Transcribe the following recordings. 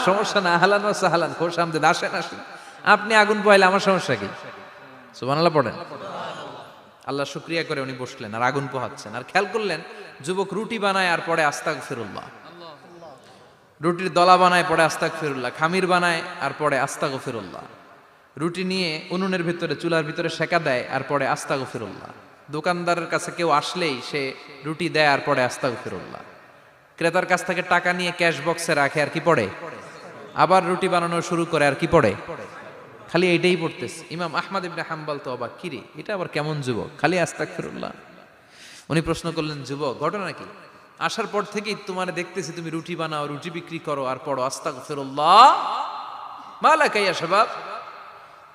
সমস্যা না, আহলান ওয়া সাহলান, খোশ আমদেদ, আসেন আসেন। আপনি আগুন পোহাইলে আমার সমস্যা কি? সুবহানাল্লাহ পড়েন। আল্লাহ শুকরিয়া করে উনি বসলেন আর আগুন পোহাচ্ছেন, আর খেয়াল করলেন যুবক রুটি বানায় আর পরে আস্তাগফিরুল্লাহ, রুটির দলা বানায় পরে আস্তাগফিরুল্লাহ, খামির বানায় আর পরে আস্তাগফিরুল্লাহ, রুটি নিয়ে উনুনের ভিতরে চুলার ভিতরে সেকা দেয় আর পরে আস্তাগফিরুল্লাহ, দোকানদারের কাছে কেউ আসলেই সে রুটি দেয় আর পরে আস্তাগফিরুল্লাহ, ক্রেতার কাছ থেকে টাকা নিয়ে ক্যাশ বক্সে রাখে আর কি পড়ে, আবার রুটি বানানো শুরু করে আর কি পড়ে, খালি এইটাই পড়তেছে। ইমাম আহমদ ইবনে হাম্বল তো অবাক, কিরে এটা আবার কেমন যুবক, খালি আস্তাগফিরুল্লাহ। উনি প্রশ্ন করলেন, যুবক ঘটনা কি? আসার পর থেকেই তোমার দেখতেছি তুমি রুটি বানাও, রুটি বিক্রি করো আর পড়ো আস্তাগফিরুল্লাহ, মালাকা ইয়া শাবাব।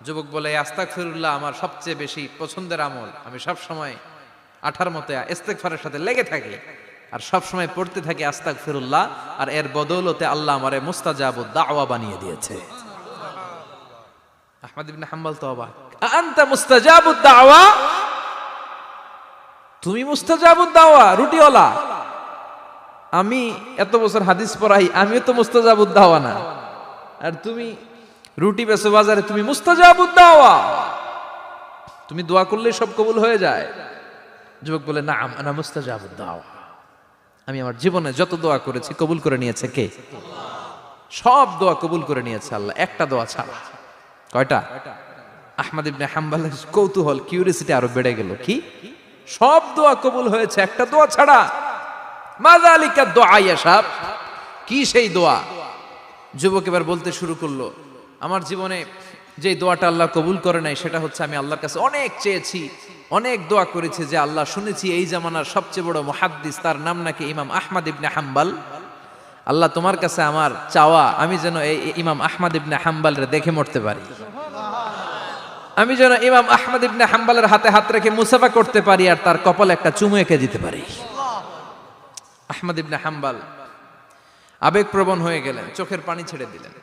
যুবক বলে, আস্তাগফিরুল্লাহ আমার সবচেয়ে বেশি পছন্দের আমল, আমি সব সময় আঠার মতো ইস্তেগফারের সাথে লেগে থাকি আর সব সময় পড়তে থাকি আস্তাগফিরুল্লাহ, আর এর বদৌলতে আল্লাহ আমারে মুস্তাজাবুদ দাওয়া বানিয়ে দিয়েছে। আহমদ ইবনে হাম্বল তো অবাক, আনতা মুস্তাজাবুদ দাওয়া, তুমি মুস্তাজাবুদ দাওয়া রুটিওয়ালা? আমি এত বছর হাদিস পড়াই, আমিও তো মুস্তাজাবুদ দাওয়া না, আর তুমি রুটি বেচো বাজারে, তুমি মুস্তাজাবুদ দাওয়া, তুমি দোয়া করলে সব কবুল হয়ে যায়? যুবক বলে, না আনা মুস্তাজাবুদ দাওয়া, আমি আমার জীবনে যত দোয়া করেছি কবুল করে নিয়েছে কে? সব দোয়া কবুল করে নিয়েছে আল্লাহ, একটা দোয়া ছাড়া। কয়টা? আহমদ ইবনে হাম্বলের কৌতূহল, কিউরিসিটি আরো বেড়ে গেল, কি সব দোয়া কবুল হয়েছে একটা দোয়া ছাড়া? মাযালিকা দোয়া ইয়া শাব, কি সেই দোয়া? যুবক এবার বলতে শুরু করলো, আমার জীবনে যে দোয়াটা আল্লাহ কবুল করে নাই সেটা হচ্ছে, আমি আল্লাহর কাছে অনেক চেয়েছি, অনেক দোয়া করেছি যে আল্লাহ, শুনেছি এই জামানার সবচেয়ে বড় মুহাদ্দিস, তার নাম নাকি ইমাম আহমদ ইবনে হাম্বল, আল্লাহ তোমার কাছে আমার চাওয়া, আমি যেন এই ইমাম আহমদ ইবনে হাম্বলরে দেখে মরতে পারি, আমি যেন ইমাম আহমদ ইবনে হাম্বলের হাতে হাত রেখে মুসাফা করতে পারি আর তার কপালে একটা চুমু এঁকে দিতে পারি। আহমদ ইবনে হাম্বল আবেগপ্রবণ হয়ে গেলেন, চোখের পানি ছেড়ে দিলেন,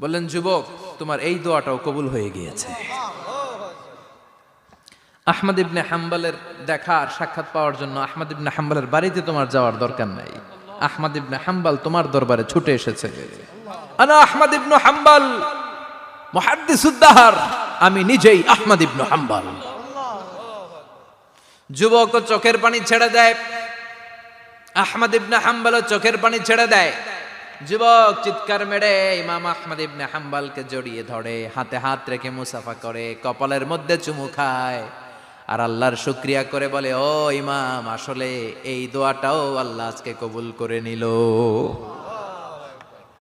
বললেন, যুবক তোমার এই দোয়াটাও কবুল হয়ে গিয়েছে। আহমদ ইবনে হাম্বলের দেখা আর সাক্ষাৎ পাওয়ার জন্য আহমদ ইবনে হাম্বলের বাড়িতে তোমার যাওয়ার দরকার নাই, আহমদ ইবনে হাম্বল তোমার দরবারে ছুটে এসেছে। আনা আহমদ ইবনে হাম্বল মুহাদ্দিসুদ দাহর, আমি নিজেই আহমদ ইবনে হাম্বল। যুবক চোখের পানি ছেড়ে দেয়, আহমদ ইবনে হাম্বল চোখের পানি ছেড়ে দেয়। যুবক চিৎকার মেরে ইমাম আহমদ ইবনে হাম্বলকে জড়িয়ে ধরে, হাতে হাত রেখে মুসাফা করে, কপালের মধ্যে চুমু খায় আর আল্লাহর শুকরিয়া করে বলে, ও ইমাম, আসলে এই দোয়াটাও আল্লাহ আজকে কবুল করে নিল।